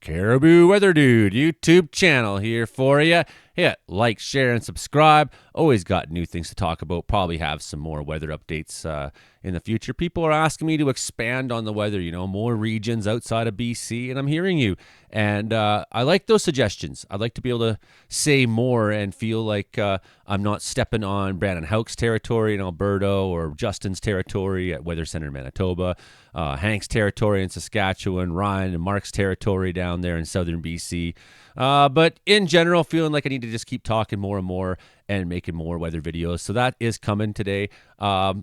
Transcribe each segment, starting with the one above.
Caribou Weather Dude YouTube channel here for you. Hit like, share, and subscribe. Always got new things to talk about. Probably have some more weather updates in the future. People are asking me to expand on the weather, more regions outside of BC, and I'm hearing you. And I like those suggestions. I'd like to be able to say more and feel like I'm not stepping on Brandon Houck's territory in Alberta or Justin's territory at Weather Center in Manitoba, Hank's territory in Saskatchewan, Ryan and Mark's territory down there in southern BC. But in general, feeling like I need to just keep talking more and more and making more weather videos. So that is coming today.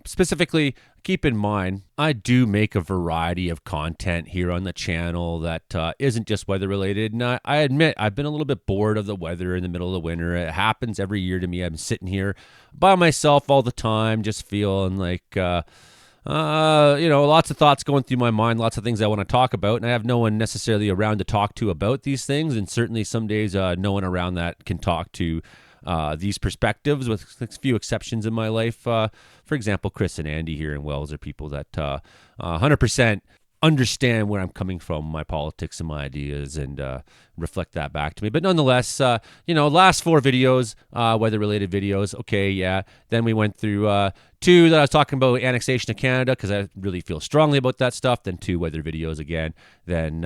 Specifically, keep in mind, I do make a variety of content here on the channel that isn't just weather related. And I admit, I've been a little bit bored of the weather in the middle of the winter. It happens every year to me. I'm sitting here by myself all the time, just feeling like... lots of thoughts going through my mind, lots of things I want to talk about, and I have no one necessarily around to talk to about these things, and certainly some days no one around that can talk to these perspectives, with a few exceptions in my life. For example, Chris and Andy here in Wells are people that 100% understand where I'm coming from, my politics and my ideas, and reflect that back to me. But nonetheless, last 4 videos, weather-related videos, okay, yeah. Then we went through 2 that I was talking about annexation of Canada, because I really feel strongly about that stuff. Then 2 weather videos again. Then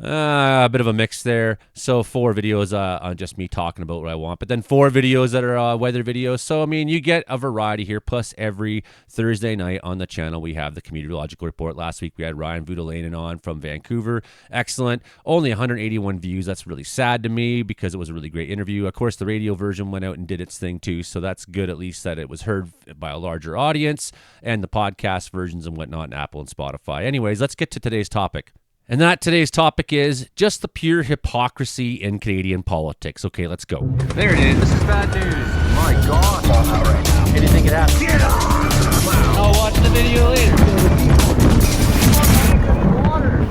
a bit of a mix there. So 4 videos on just me talking about what I want. But then 4 videos that are weather videos. So, you get a variety here. Plus, every Thursday night on the channel, we have the Meteorological Report. Last week, we had Ryan Voutilainen on from Vancouver. Excellent. Only 181 views. That's really sad to me because it was a really great interview. Of course, the radio version went out and did its thing too. So that's good, at least that it was heard by a larger audience, and the podcast versions and whatnot in Apple and Spotify. Anyways, let's get to today's topic. And today's topic is just the pure hypocrisy in Canadian politics. Okay, let's go. There it is. This is bad news. My God. It's on out right now. Anything could happen. Get on! Wow. I'll watch the video later.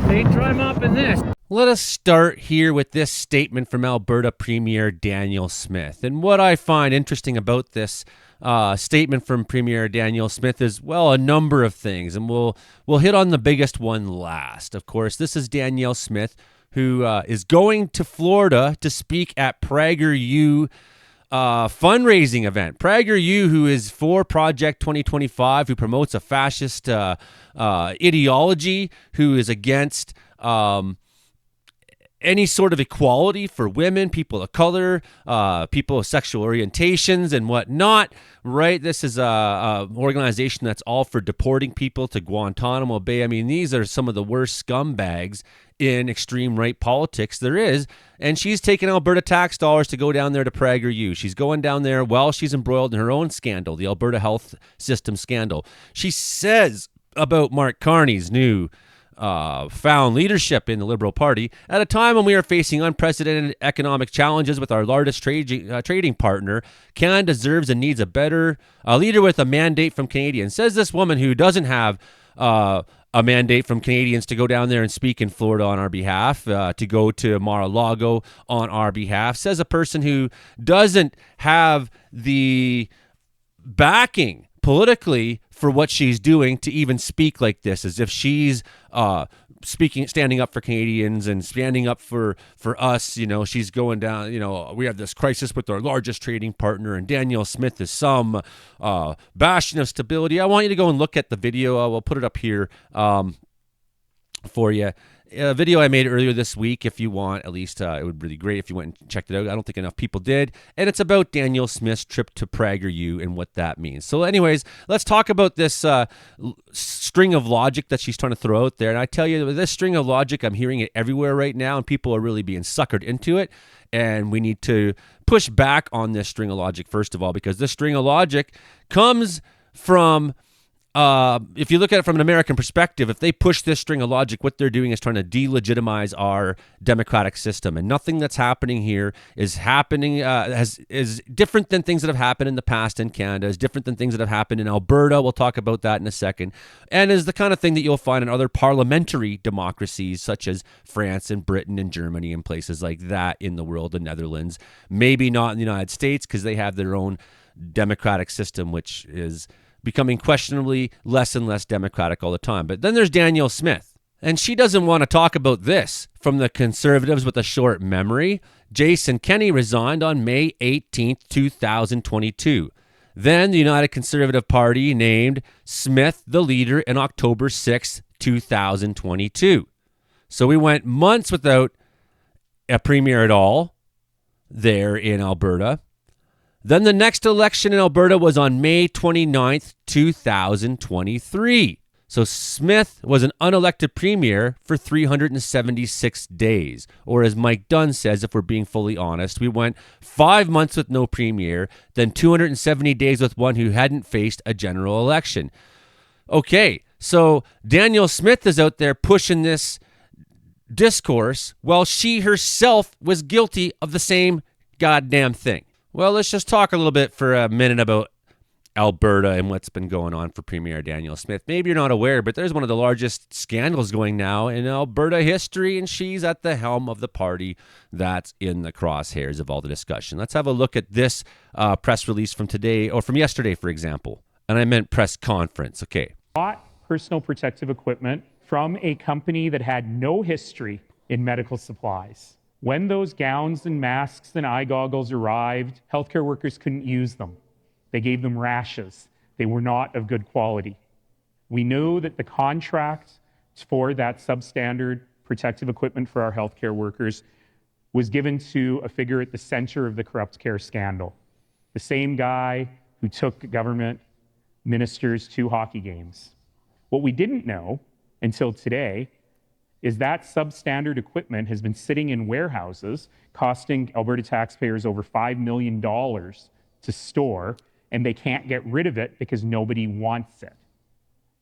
They try mopping this. Let us start here with this statement from Alberta Premier Danielle Smith. And what I find interesting about this statement from Premier Danielle Smith is, well, a number of things. And we'll hit on the biggest one last. Of course, this is Danielle Smith, who is going to Florida to speak at PragerU fundraising event. PragerU, who is for Project 2025, who promotes a fascist ideology, who is against... any sort of equality for women, people of color, people of sexual orientations and whatnot, right? This is a organization that's all for deporting people to Guantanamo Bay. These are some of the worst scumbags in extreme right politics there is. And she's taking Alberta tax dollars to go down there to PragerU. She's going down there while she's embroiled in her own scandal, the Alberta health system scandal. She says about Mark Carney's new found leadership in the Liberal Party at a time when we are facing unprecedented economic challenges with our largest trading partner. Canada deserves and needs a better leader with a mandate from Canadians, says this woman who doesn't have a mandate from Canadians to go down there and speak in Florida on our behalf, to go to Mar-a-Lago on our behalf, says a person who doesn't have the backing politically for what she's doing to even speak like this, as if she's standing up for Canadians and standing up for us. She's going down, we have this crisis with our largest trading partner, and Danielle Smith is some bastion of stability. I want you to go and look at the video. We'll put it up here for you. A video I made earlier this week, if you want, at least it would be really great if you went and checked it out. I don't think enough people did. And it's about Danielle Smith's trip to PragerU and what that means. So anyways, let's talk about this string of logic that she's trying to throw out there. And I tell you, this string of logic, I'm hearing it everywhere right now, and people are really being suckered into it. And we need to push back on this string of logic, first of all, because this string of logic comes from... if you look at it from an American perspective, if they push this string of logic, what they're doing is trying to delegitimize our democratic system. And nothing that's happening here is different than things that have happened in the past in Canada, is different than things that have happened in Alberta. We'll talk about that in a second. And is the kind of thing that you'll find in other parliamentary democracies, such as France and Britain and Germany and places like that in the world, the Netherlands. Maybe not in the United States, because they have their own democratic system, which is becoming questionably less and less democratic all the time. But then there's Danielle Smith. And she doesn't want to talk about this. From the Conservatives with a short memory, Jason Kenney resigned on May 18th, 2022. Then the United Conservative Party named Smith the leader in October 6th, 2022. So we went months without a premier at all there in Alberta. Then the next election in Alberta was on May 29th, 2023. So Smith was an unelected premier for 376 days. Or as Mike Dunn says, if we're being fully honest, we went 5 months with no premier, then 270 days with one who hadn't faced a general election. Okay, so Danielle Smith is out there pushing this discourse while she herself was guilty of the same goddamn thing. Well, let's just talk a little bit for a minute about Alberta and what's been going on for Premier Danielle Smith. Maybe you're not aware, but there's one of the largest scandals going now in Alberta history, and she's at the helm of the party that's in the crosshairs of all the discussion. Let's have a look at this press release from today, or from yesterday, for example. And I meant press conference. Okay. Bought personal protective equipment from a company that had no history in medical supplies. When those gowns and masks and eye goggles arrived, healthcare workers couldn't use them. They gave them rashes. They were not of good quality. We know that the contract for that substandard protective equipment for our healthcare workers was given to a figure at the center of the corrupt care scandal. The same guy who took government ministers to hockey games. What we didn't know until today is that substandard equipment has been sitting in warehouses costing Alberta taxpayers over $5 million to store, and they can't get rid of it because nobody wants it.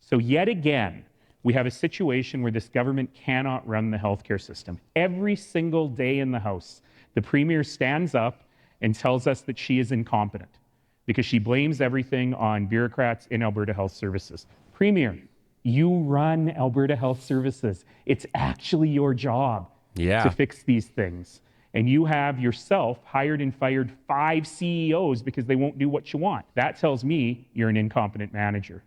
So yet again, we have a situation where this government cannot run the healthcare system. Every single day in the House, the Premier stands up and tells us that she is incompetent because she blames everything on bureaucrats in Alberta Health Services. Premier, you run Alberta Health Services. It's actually your job to fix these things. And you have yourself hired and fired 5 CEOs because they won't do what you want. That tells me you're an incompetent manager.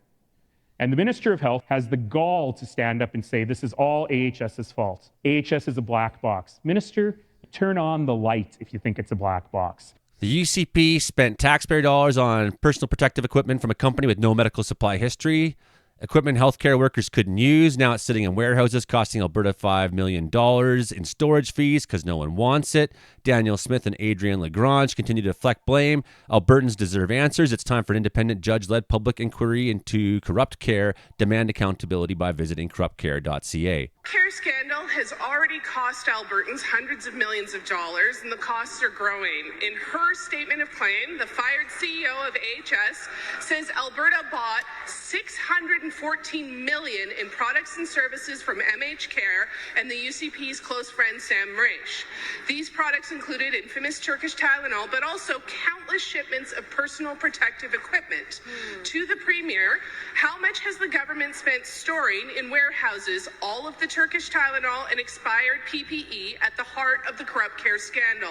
And the Minister of Health has the gall to stand up and say, this is all AHS's fault. AHS is a black box. Minister, turn on the light if you think it's a black box. The UCP spent taxpayer dollars on personal protective equipment from a company with no medical supply history. Equipment healthcare workers couldn't use. Now it's sitting in warehouses costing Alberta $5 million in storage fees because no one wants it. Danielle Smith and Adrienne Lagrange continue to deflect blame. Albertans deserve answers. It's time for an independent judge-led public inquiry into corrupt care. Demand accountability by visiting corruptcare.ca. Care scandal has already cost Albertans hundreds of millions of dollars, and the costs are growing. In her statement of claim, the fired CEO of AHS says Alberta bought $614 million in products and services from MH Care and the UCP's close friend Sam Raish. These products included infamous Turkish Tylenol, but also countless shipments of personal protective equipment. To the Premier, how much has the government spent storing in warehouses all of the Turkish Tylenol and expired PPE at the heart of the corrupt care scandal?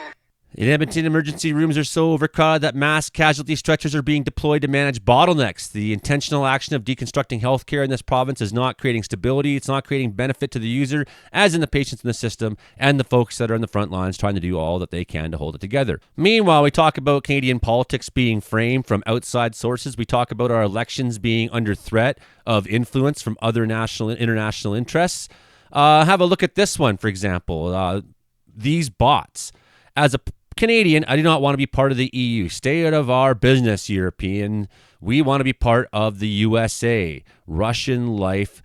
In Edmonton, emergency rooms are so overcrowded that mass casualty stretchers are being deployed to manage bottlenecks. The intentional action of deconstructing healthcare in this province is not creating stability. It's not creating benefit to the user, as in the patients in the system and the folks that are in the front lines trying to do all that they can to hold it together. Meanwhile, we talk about Canadian politics being framed from outside sources. We talk about our elections being under threat of influence from other national and international interests. Have a look at this one, for example. These bots. As a Canadian, I do not want to be part of the EU. Stay out of our business, European. We want to be part of the USA. Russian Life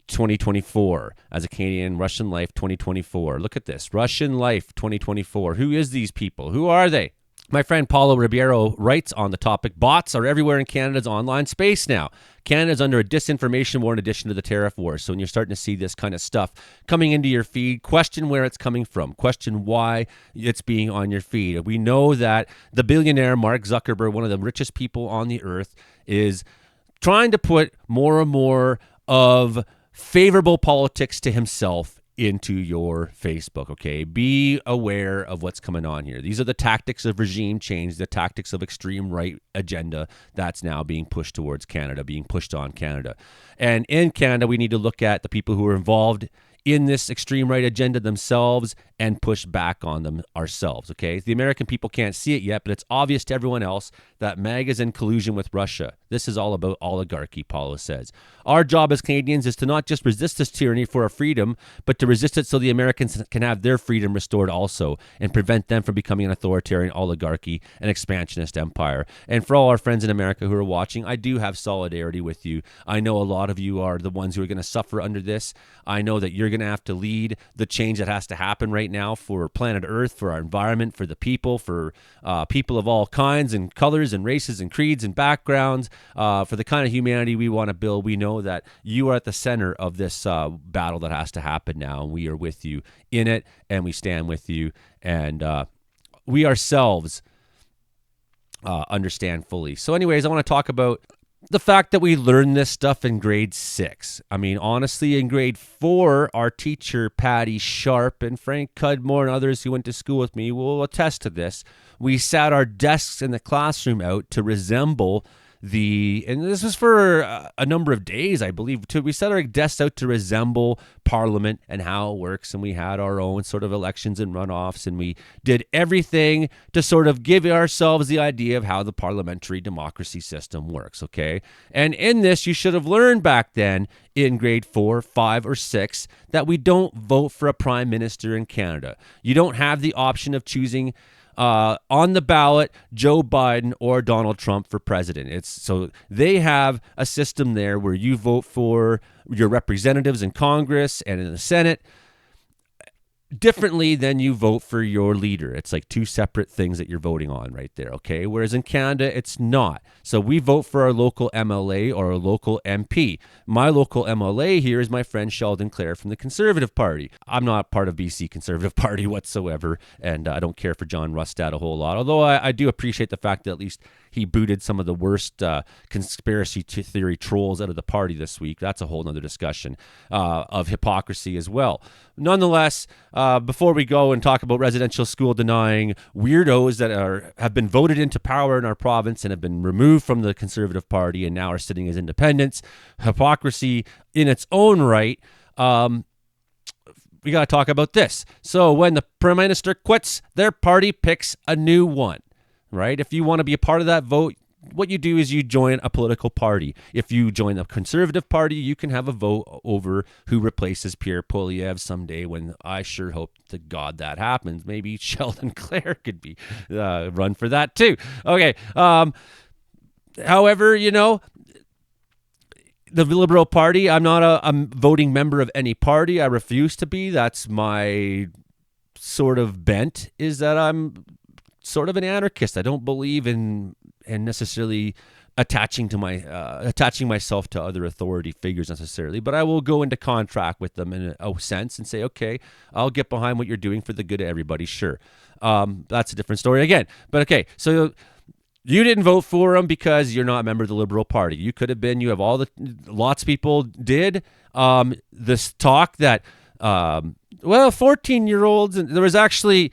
2024. As a Canadian, Russian Life 2024. Look at this. Russian Life 2024. Who is these people? Who are they? My friend Paulo Ribeiro writes on the topic, bots are everywhere in Canada's online space now. Canada is under a disinformation war in addition to the tariff war. So when you're starting to see this kind of stuff coming into your feed, question where it's coming from. Question why it's being on your feed. We know that the billionaire Mark Zuckerberg, one of the richest people on the earth, is trying to put more and more of favorable politics to himself into your Facebook, okay? Be aware of what's coming on here. These are the tactics of regime change, the tactics of extreme right agenda that's now being pushed towards Canada, being pushed on Canada. And in Canada, we need to look at the people who are involved in this extreme right agenda themselves and push back on them ourselves, okay? The American people can't see it yet, but it's obvious to everyone else that MAGA is in collusion with Russia. This is all about oligarchy, Paulo says. Our job as Canadians is to not just resist this tyranny for our freedom, but to resist it so the Americans can have their freedom restored also and prevent them from becoming an authoritarian oligarchy and expansionist empire. And for all our friends in America who are watching, I do have solidarity with you. I know a lot of you are the ones who are going to suffer under this. I know that you're going to have to lead the change that has to happen right now for planet Earth, for our environment, for the people, for people of all kinds and colors and races and creeds and backgrounds, for the kind of humanity we want to build. We know that you are at the center of this battle that has to happen now, and we are with you in it, and we stand with you, and we ourselves understand fully. So anyways, I want to talk about the fact that we learned this stuff in grade 6. I mean, honestly, in grade 4, our teacher, Patty Sharp, and Frank Cudmore and others who went to school with me will attest to this. We sat our desks in the classroom out to resemble and this was for a number of days, I believe, too. We set our desks out to resemble Parliament and how it works, and we had our own sort of elections and runoffs, and we did everything to sort of give ourselves the idea of how the parliamentary democracy system works, okay? And in this, you should have learned back then in grade 4, 5, or 6 that we don't vote for a prime minister in Canada. You don't have the option of choosing on the ballot, Joe Biden or Donald Trump for president. So they have a system there where you vote for your representatives in Congress and in the Senate differently than you vote for your leader. It's like two separate things that you're voting on right there, okay? Whereas in Canada, it's not. So we vote for our local MLA or our local MP. My local MLA here is my friend Sheldon Clare from the Conservative Party. I'm not part of BC Conservative Party whatsoever, and I don't care for John Rustad a whole lot, although I do appreciate the fact that at least he booted some of the worst conspiracy theory trolls out of the party this week. That's a whole nother discussion of hypocrisy as well. Nonetheless, before we go and talk about residential school denying weirdos that have been voted into power in our province and have been removed from the Conservative Party and now are sitting as independents, hypocrisy in its own right, we got to talk about this. So when the Prime Minister quits, their party picks a new one, right? If you want to be a part of that vote, what you do is you join a political party. If you join the Conservative Party, you can have a vote over who replaces Pierre Poilievre someday, when I sure hope to God that happens. Maybe Sheldon Clare could be run for that too. Okay. However, the Liberal Party, I'm not a voting member of any party. I refuse to be. That's my sort of bent, is that I'm sort of an anarchist. I don't believe in necessarily attaching myself to other authority figures necessarily, but I will go into contract with them in a sense and say, okay, I'll get behind what you're doing for the good of everybody. Sure. That's a different story again. But okay, so you didn't vote for them because you're not a member of the Liberal Party. You could have been. You have lots of people did. This talk that, 14-year-olds, and there was actually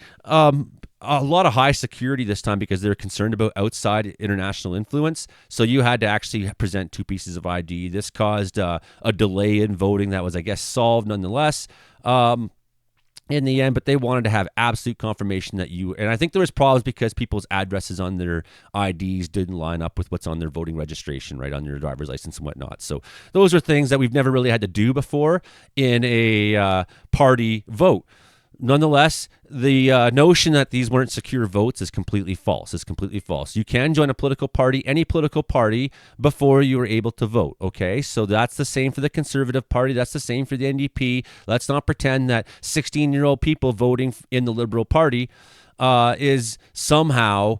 a lot of high security this time because they're concerned about outside international influence. So you had to actually present 2 pieces of ID. This caused a delay in voting that was, I guess, solved nonetheless in the end. But they wanted to have absolute confirmation that and I think there was problems because people's addresses on their IDs didn't line up with what's on their voting registration, right, on their driver's license and whatnot. So those are things that we've never really had to do before in a party vote. Nonetheless, the notion that these weren't secure votes is completely false. It's completely false. You can join a political party, any political party, before you are able to vote, okay? So that's the same for the Conservative Party. That's the same for the NDP. Let's not pretend that 16-year-old people voting in the Liberal Party is somehow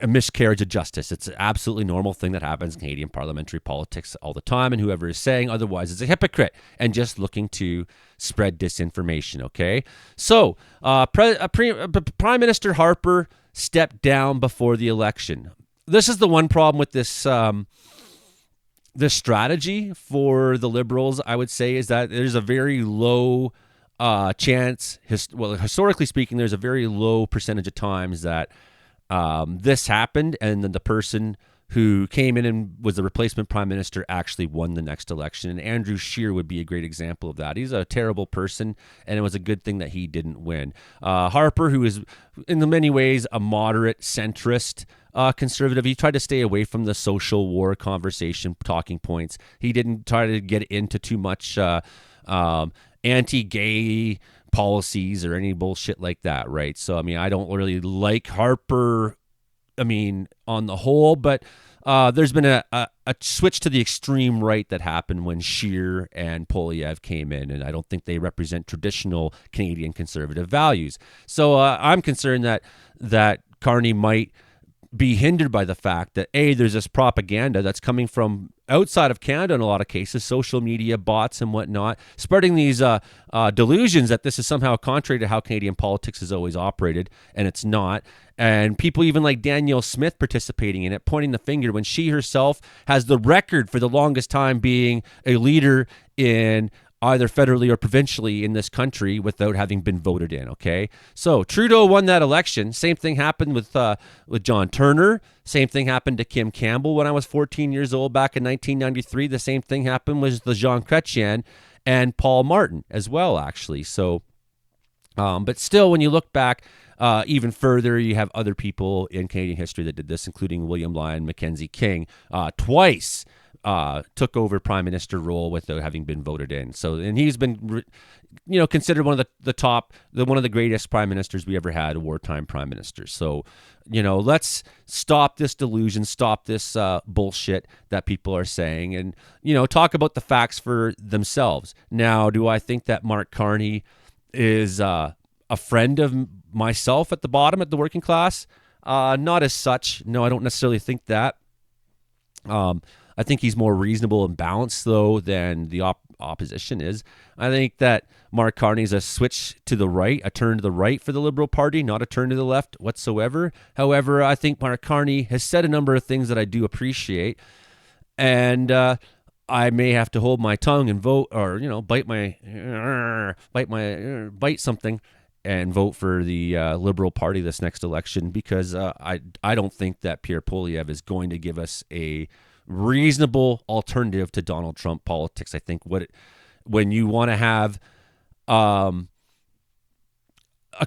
a miscarriage of justice. It's an absolutely normal thing that happens in Canadian parliamentary politics all the time, and whoever is saying otherwise is a hypocrite and just looking to spread disinformation, okay? So, Prime Minister Harper stepped down before the election. This is the one problem with this the strategy for the Liberals, I would say, is that there's a very low chance, historically speaking, there's a very low percentage of times that this happened, and then the person who came in and was the replacement prime minister actually won the next election. And Andrew Scheer would be a great example of that. He's a terrible person, and it was a good thing that he didn't win. Harper, who is in many ways a moderate centrist conservative, he tried to stay away from the social war conversation talking points. He didn't try to get into too much anti-gay policies or any bullshit like that, right? So, I mean, I don't really like Harper, I mean, on the whole, but there's been a switch to the extreme right that happened when Scheer and Poilievre came in, and I don't think they represent traditional Canadian conservative values. So I'm concerned that Carney might be hindered by the fact that, A, there's this propaganda that's coming from outside of Canada in a lot of cases, social media, bots and whatnot, spreading these delusions that this is somehow contrary to how Canadian politics has always operated, and it's not. And people even like Danielle Smith participating in it, pointing the finger when she herself has the record for the longest time being a leader in either federally or provincially in this country without having been voted in, okay? So Trudeau won that election. Same thing happened with John Turner. Same thing happened to Kim Campbell when I was 14 years old back in 1993. The same thing happened with the Jean Chrétien and Paul Martin as well, actually. So, but still, when you look back even further, you have other people in Canadian history that did this, including William Lyon Mackenzie King, twice took over prime minister role without having been voted in. So, and he's been, considered one of one of the greatest prime ministers we ever had, a wartime prime minister. So, let's stop this delusion, stop this bullshit that people are saying, and, talk about the facts for themselves. Now, do I think that Mark Carney is a friend of myself at the bottom, at the working class? Not as such. No, I don't necessarily think that. I think he's more reasonable and balanced, though, than the opposition is. I think that Mark Carney is a switch to the right, a turn to the right for the Liberal Party, not a turn to the left whatsoever. However, I think Mark Carney has said a number of things that I do appreciate, and I may have to hold my tongue and vote, or bite something and vote for the Liberal Party this next election, because I don't think that Pierre Poilievre is going to give us a reasonable alternative to Donald Trump politics. I think when you want to have a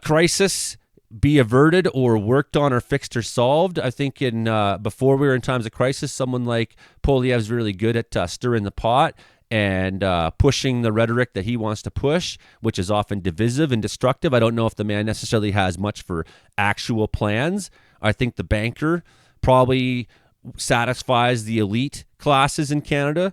crisis be averted or worked on or fixed or solved, I think before we were in times of crisis, someone like Poilievre is really good at stirring the pot and pushing the rhetoric that he wants to push, which is often divisive and destructive. I don't know if the man necessarily has much for actual plans. I think the banker probably satisfies the elite classes in Canada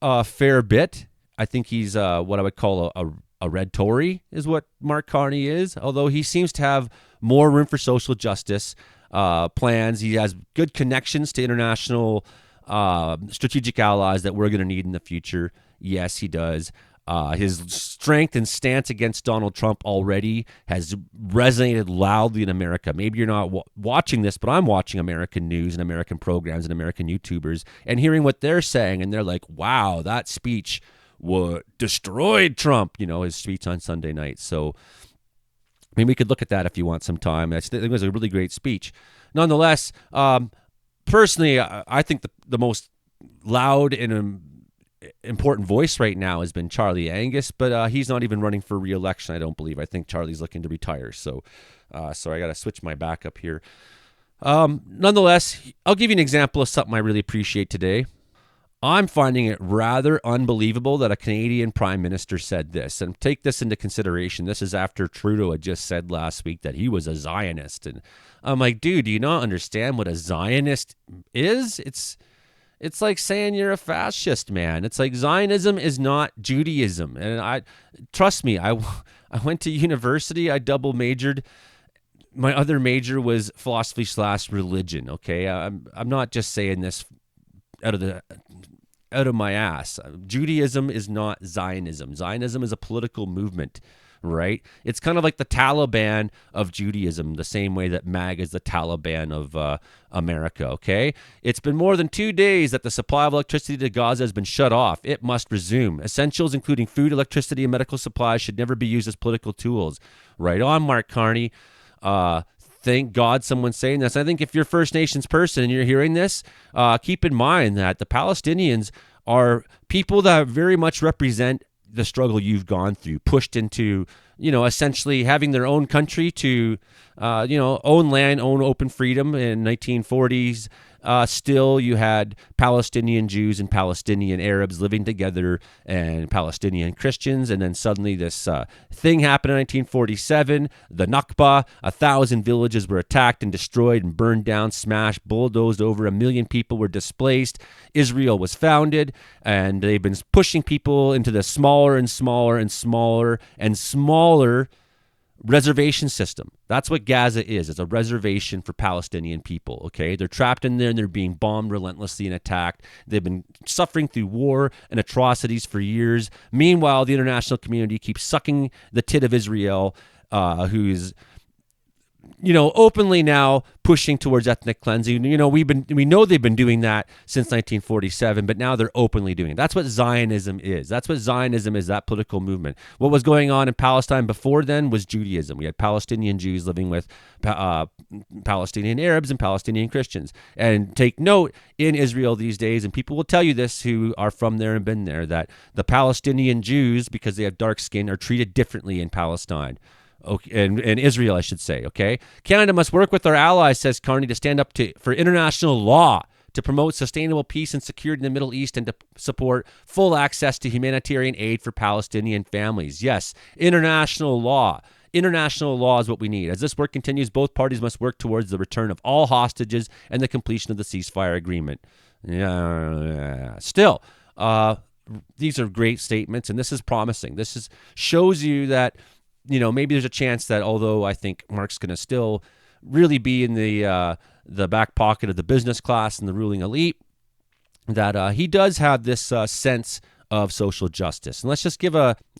a fair bit. I think he's what I would call a red Tory is what Mark Carney is, although he seems to have more room for social justice plans. He has good connections to international strategic allies that we're going to need in the future. Yes, he does. His strength and stance against Donald Trump already has resonated loudly in America. Maybe you're not watching this, but I'm watching American news and American programs and American YouTubers and hearing what they're saying. And they're like, wow, that speech destroyed Trump, his speech on Sunday night. So, I mean, we could look at that if you want some time. I think it was a really great speech. Nonetheless, personally, I think the most loud and important voice right now has been Charlie Angus, but he's not even running for re-election, I don't believe. I think Charlie's looking to retire. So sorry, I got to switch my backup here. Nonetheless, I'll give you an example of something I really appreciate today. I'm finding it rather unbelievable that a Canadian prime minister said this, and take this into consideration. This is after Trudeau had just said last week that he was a Zionist. And I'm like, dude, do you not understand what a Zionist is? It's like saying you're a fascist, man. It's like Zionism is not Judaism. And trust me, I went to university. I double majored. My other major was philosophy/religion. Okay, I'm not just saying this out of my ass. Judaism is not Zionism. Zionism is a political movement. right? It's kind of like the Taliban of Judaism, the same way that MAG is the Taliban of America, okay? It's been more than 2 days that the supply of electricity to Gaza has been shut off. It must resume. Essentials, including food, electricity, and medical supplies, should never be used as political tools. Right on, Mark Carney. Thank God someone's saying this. I think if you're First Nations person and you're hearing this, keep in mind that the Palestinians are people that very much represent the struggle you've gone through, pushed into, essentially having their own country to, own land, own open freedom in 1940s. Still, you had Palestinian Jews and Palestinian Arabs living together and Palestinian Christians. And then suddenly this thing happened in 1947, the Nakba. 1,000 villages were attacked and destroyed and burned down, smashed, bulldozed over. 1 million people were displaced. Israel was founded, and they've been pushing people into the smaller and smaller and smaller and smaller reservation system. That's what Gaza is. It's a reservation for Palestinian people, okay? They're trapped in there and they're being bombed relentlessly and attacked. They've been suffering through war and atrocities for years. Meanwhile, the international community keeps sucking the tit of Israel, who's openly now pushing towards ethnic cleansing. We know they've been doing that since 1947, but now they're openly doing it. That's what Zionism is. That's what Zionism is, that political movement. What was going on in Palestine before then was Judaism. We had Palestinian Jews living with Palestinian Arabs and Palestinian Christians. And take note, in Israel these days, and people will tell you this who are from there and been there, that the Palestinian Jews, because they have dark skin, are treated differently in Palestine. Okay, and Israel, I should say, okay? Canada must work with our allies, says Carney, to stand up for international law, to promote sustainable peace and security in the Middle East, and to support full access to humanitarian aid for Palestinian families. Yes, international law. International law is what we need. As this work continues, both parties must work towards the return of all hostages and the completion of the ceasefire agreement. Still, these are great statements, and this is promising. This shows you that maybe there's a chance that, although I think Mark's going to still really be in the back pocket of the business class and the ruling elite, that he does have this sense of social justice. And let's just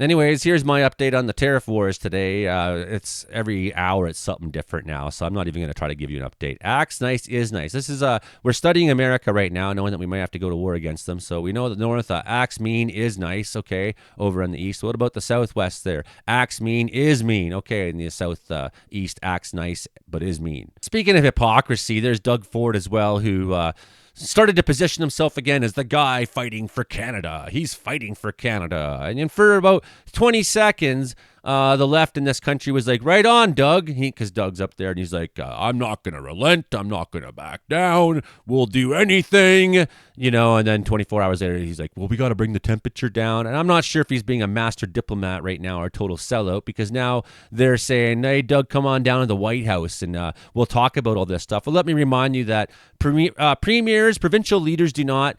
anyways, here's my update on the tariff wars today. It's every hour it's something different now, so I'm not even going to try to give you an update. Acts nice is nice. This is we're studying America right now, knowing that we might have to go to war against them. So we know that north, acts mean is nice, okay, over in the east. What about the southwest there? Acts mean is mean, okay, in the south east, acts nice but is mean. Speaking of hypocrisy, there's Doug Ford as well, who started to position himself again as the guy fighting for Canada. He's fighting for Canada. And for about 20 seconds, the left in this country was like, right on, Doug. Because Doug's up there and he's like, I'm not going to relent. I'm not going to back down. We'll do anything. And then 24 hours later, he's like, well, we got to bring the temperature down. And I'm not sure if he's being a master diplomat right now or a total sellout, because now they're saying, hey, Doug, come on down to the White House and we'll talk about all this stuff. Well, let me remind you that premiers, provincial leaders do not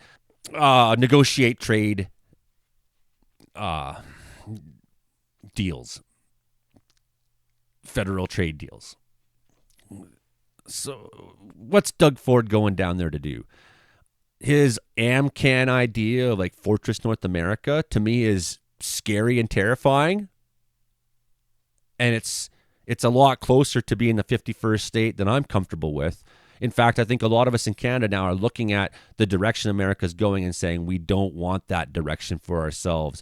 negotiate trade deals, federal trade deals. So what's Doug Ford going down there to do? His AmCan idea of like Fortress North America, to me, is scary and terrifying. And it's a lot closer to being the 51st state than I'm comfortable with. In fact, I think a lot of us in Canada now are looking at the direction America's going and saying we don't want that direction for ourselves.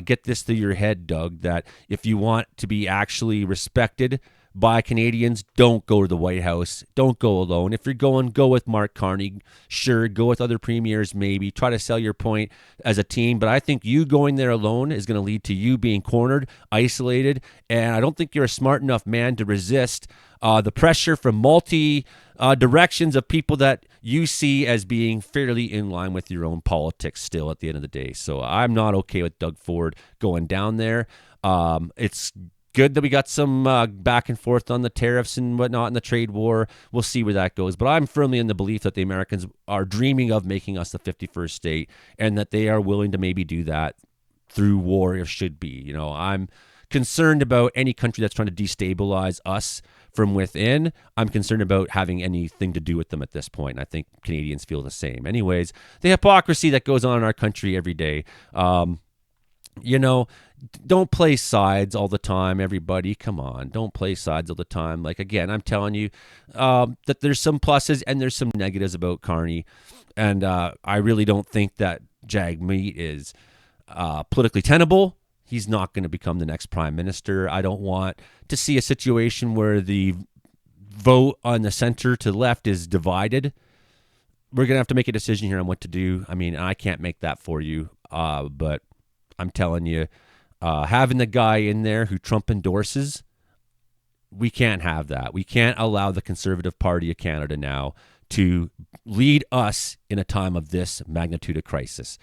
Get this through your head, Doug, that if you want to be actually respected by Canadians, don't go to the White House. Don't go alone. If you're going, go with Mark Carney. Sure, go with other premiers maybe. Try to sell your point as a team. But I think you going there alone is going to lead to you being cornered, isolated, and I don't think you're a smart enough man to resist the pressure from multi directions of people that you see as being fairly in line with your own politics still at the end of the day. So I'm not okay with Doug Ford going down there. It's good that we got some back and forth on the tariffs and whatnot in the trade war. We'll see where that goes. But I'm firmly in the belief that the Americans are dreaming of making us the 51st state, and that they are willing to maybe do that through war if should be. I'm concerned about any country that's trying to destabilize us from within. I'm concerned about having anything to do with them at this point. And I think Canadians feel the same. Anyways, the hypocrisy that goes on in our country every day. don't play sides all the time, everybody. Come on, don't play sides all the time. Like, again, I'm telling you that there's some pluses and there's some negatives about Carney. And I really don't think that Jagmeet is politically tenable. He's not going to become the next prime minister. I don't want to see a situation where the vote on the center to left is divided. We're going to have to make a decision here on what to do. I mean, I can't make that for you, but I'm telling you, having the guy in there who Trump endorses, we can't have that. We can't allow the Conservative Party of Canada now to lead us in a time of this magnitude of crisis.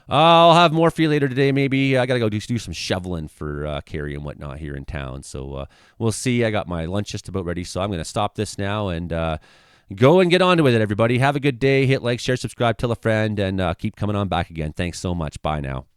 I'll have more for you later today. Maybe I got to go do some shoveling for Carrie and whatnot here in town. So we'll see. I got my lunch just about ready, so I'm going to stop this now and go and get on with it, everybody. Have a good day. Hit like, share, subscribe, tell a friend, and keep coming on back again. Thanks so much. Bye now.